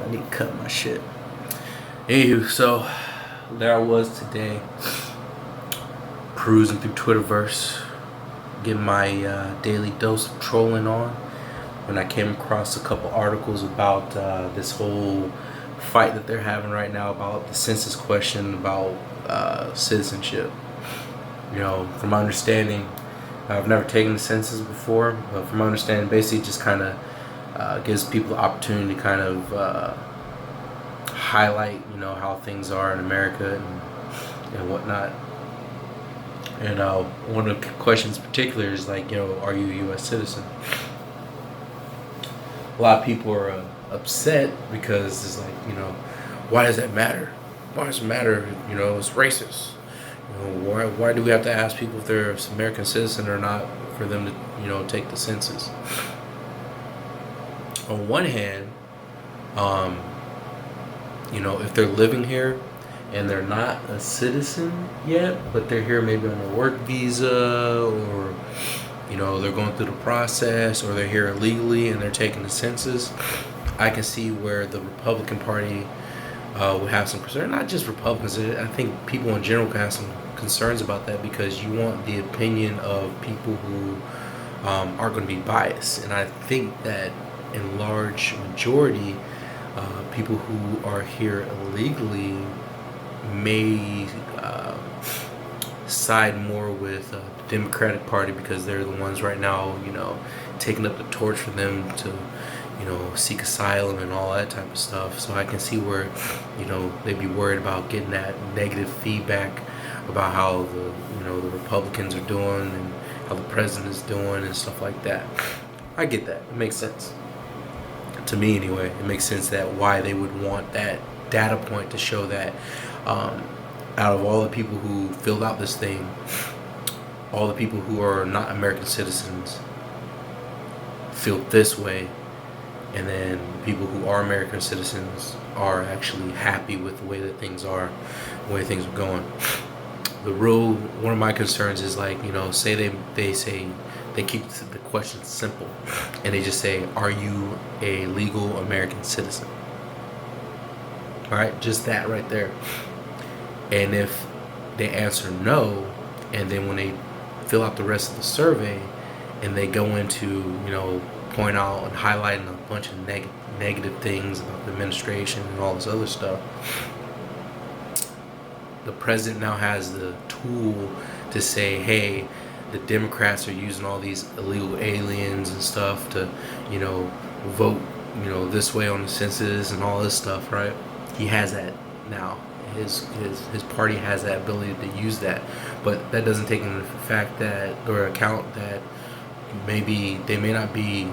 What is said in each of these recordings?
I need to cut my shit. Anywho, so there I was today, perusing through Twitterverse, getting my daily dose of trolling on, when I came across a couple articles about this whole fight that they're having right now about the census question about citizenship. You know, from my understanding, I've never taken the census before, but from my understanding, basically just kind of gives people the opportunity to kind of highlight, you know, how things are in America and whatnot. And one of the questions in particular is like, you know, are you a U.S. citizen? A lot of people are upset because it's like, you know, why does that matter? Why does it matter? You know, it's racist. You know, why do we have to ask people if they're an American citizen or not for them to, you know, take the census? On one hand, you know, if they're living here and they're not a citizen yet, but they're here maybe on a work visa, or, you know, they're going through the process, or they're here illegally and they're taking the census, I can see where the Republican Party would have some concern. Not just Republicans, I think people in general can have some concerns about that, because you want the opinion of people who are going to be biased. And I think that in large majority, people who are here illegally may side more with the Democratic Party, because they're the ones right now, you know, taking up the torch for them to, you know, seek asylum and all that type of stuff. So I can see where, you know, they'd be worried about getting that negative feedback about how the, you know, the Republicans are doing and how the president is doing and stuff like that. I get that. It makes sense. To me anyway, it makes sense that why they would want that data point to show that out of all the people who filled out this thing, all the people who are not American citizens feel this way, and then people who are American citizens are actually happy with the way that things are, the way things are going. One of my concerns is, like, you know, say they say they keep the question simple, and they just say, are you a legal American citizen? All right, just that right there. And if they answer no, and then when they fill out the rest of the survey and they go into, you know, point out and highlighting a bunch of negative things about the administration and all this other stuff, the president now has the tool to say, hey, the Democrats are using all these illegal aliens and stuff to, you know, vote, you know, this way on the census and all this stuff, right? He has that now. His party has that ability to use that, but that doesn't take into fact that, or account that, maybe they may not be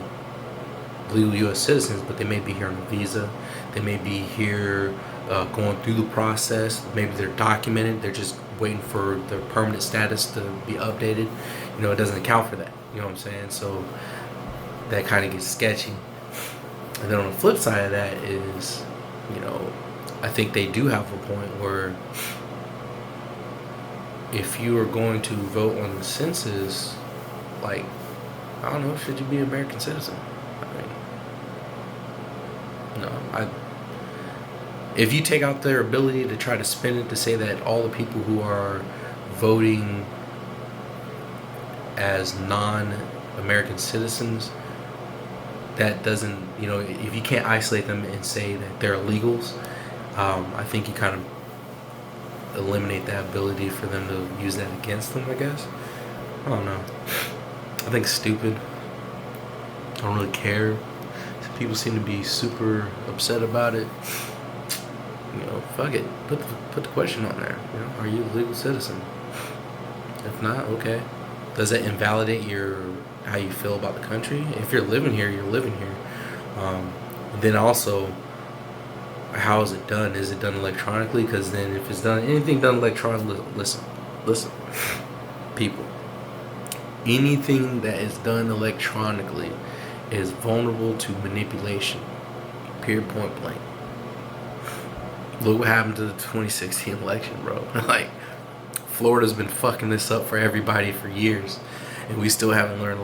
legal U.S. citizens, but they may be here on a visa. They may be here going through the process. Maybe they're documented. They're just waiting for their permanent status to be updated. You know, it doesn't account for that. You know what I'm saying? So that kind of gets sketchy. And then on the flip side of that is, you know, I think they do have a point where if you are going to vote on the census, like, I don't know, should you be an American citizen? I mean, no, if you take out their ability to try to spin it to say that all the people who are voting as non-American citizens, that doesn't, you know, if you can't isolate them and say that they're illegals, I think you kind of eliminate that ability for them to use that against them, I guess. I don't know. I think it's stupid. I don't really care. People seem to be super upset about it. You know, fuck it. Put the question on there. You know, are you a legal citizen? If not, okay. Does that invalidate how you feel about the country? If you're living here, you're living here. Then also, how is it done? Is it done electronically? Because then if it's done, anything done electronically, listen, people, anything that is done electronically is vulnerable to manipulation. Period, point blank. Look what happened to the 2016 election, bro. Like, Florida's been fucking this up for everybody for years, and we still haven't learned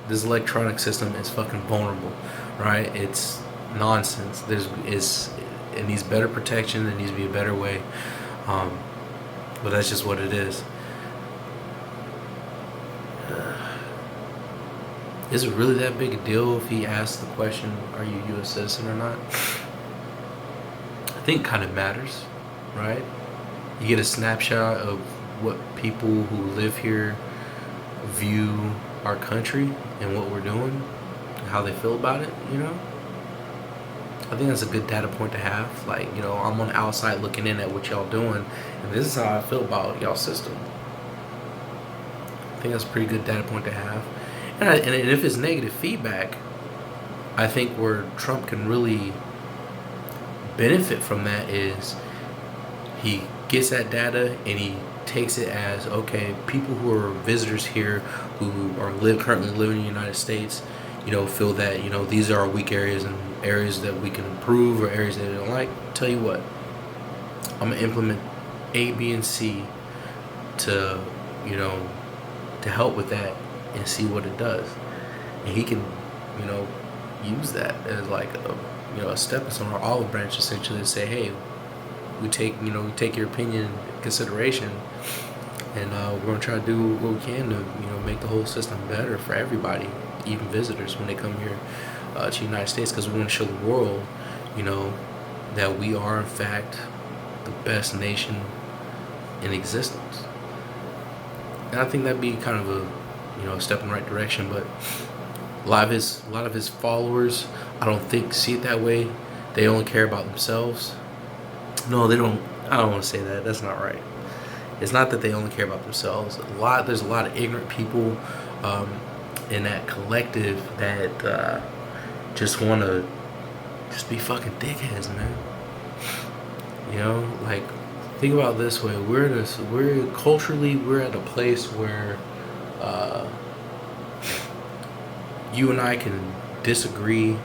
this electronic system is fucking vulnerable, right? It's nonsense. It needs better protection. There needs to be a better way. But that's just what it is. Is it really that big a deal if he asks the question, are you a U.S. citizen or not? I think it kind of matters, right? You get a snapshot of what people who live here view our country and what we're doing, and how they feel about it, you know? I think that's a good data point to have. Like, you know, I'm on the outside looking in at what y'all doing, and this is how I feel about y'all system. I think that's a pretty good data point to have. And if it's negative feedback, I think where Trump can really benefit from that is he gets that data and he takes it as, okay, people who are visitors here who are currently living in the United States, you know, feel that, you know, these are our weak areas and areas that we can improve or areas that they don't like. Tell you what, I'm gonna implement A, B, and C to, you know, to help with that and see what it does. And he can, you know, use that as like a, you know, a stepping stone or olive branch essentially to say, hey, we take your opinion into consideration, and we're gonna try to do what we can to, you know, make the whole system better for everybody, even visitors when they come here to the United States, because we want to show the world, you know, that we are in fact the best nation in existence. And I think that'd be kind of a, you know, a step in the right direction. But a lot of his followers, I don't think see it that way. They only care about themselves. No, they don't. I don't want to say that. That's not right. It's not that they only care about themselves. There's a lot of ignorant people in that collective that just want to just be fucking dickheads, man. You know, like, think about it this way: we're culturally at a place where you and I can disagree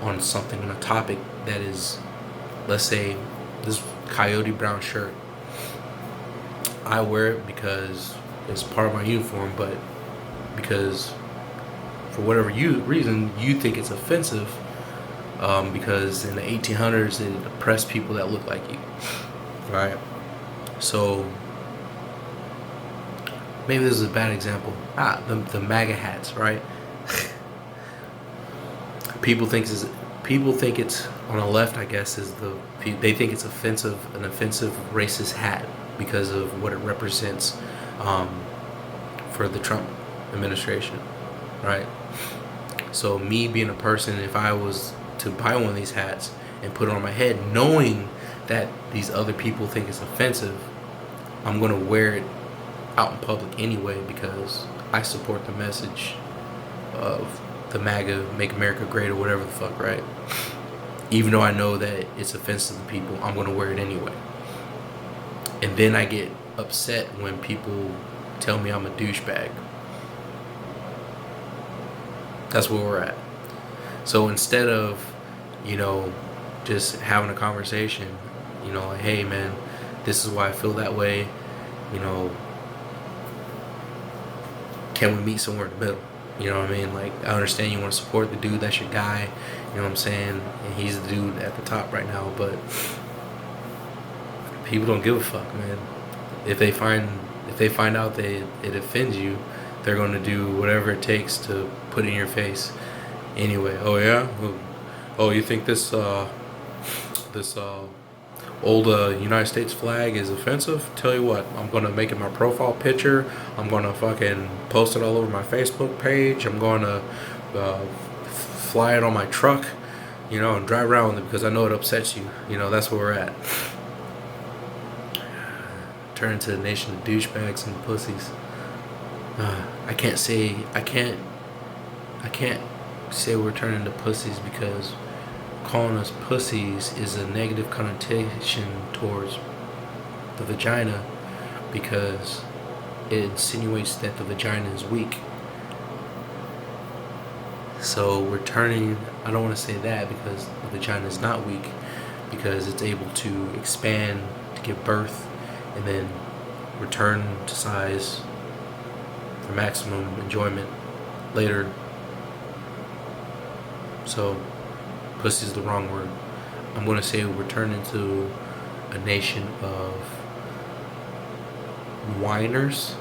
on something, on a topic that is, let's say, this coyote brown shirt. I wear it because it's part of my uniform, but because for whatever reason you think it's offensive, because in the 1800s it oppressed people that look like you, right? So maybe this is a bad example. The MAGA hats, right? People think it's on the left, I guess, they think it's an offensive racist hat because of what it represents for the Trump administration, right? So me being a person, if I was to buy one of these hats and put it on my head, knowing that these other people think it's offensive, I'm gonna wear it out in public anyway because I support the message of the MAGA, Make America Great, or whatever the fuck, right? Even though I know that it's offensive to people, I'm gonna wear it anyway. And then I get upset when people tell me I'm a douchebag. That's where we're at. So instead of, you know, just having a conversation, you know, like, hey man, this is why I feel that way, you know, can we meet somewhere in the middle? You know what I mean? Like, I understand you want to support the dude, that's your guy, you know what I'm saying? And he's the dude at the top right now, but people don't give a fuck, man. If they find out that it offends you, they're going to do whatever it takes to put it in your face anyway. Oh yeah? Oh, you think this old United States flag is offensive? Tell you what, I'm gonna make it my profile picture. I'm gonna fucking post it all over my Facebook page. I'm gonna fly it on my truck, you know, and drive around with it because I know it upsets you. You know, that's where we're at. Turn into the nation of douchebags and pussies. I can't say we're turning to pussies because calling us pussies is a negative connotation towards the vagina because it insinuates that the vagina is weak. So we're turning, I don't want to say that because the vagina is not weak, because it's able to expand to give birth and then return to size for maximum enjoyment later. So Pussy's the wrong word. I'm gonna say we're turned into a nation of whiners,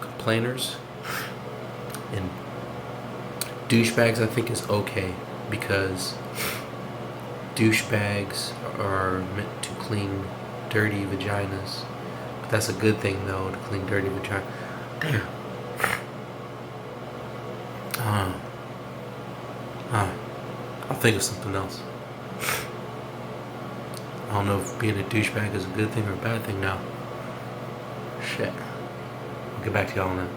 complainers, and douchebags. I think is okay because douchebags are meant to clean dirty vaginas. But that's a good thing though, to clean dirty vagina. Damn. I'll think of something else. I don't know if being a douchebag is a good thing or a bad thing now. Shit. I'll get back to y'all on that.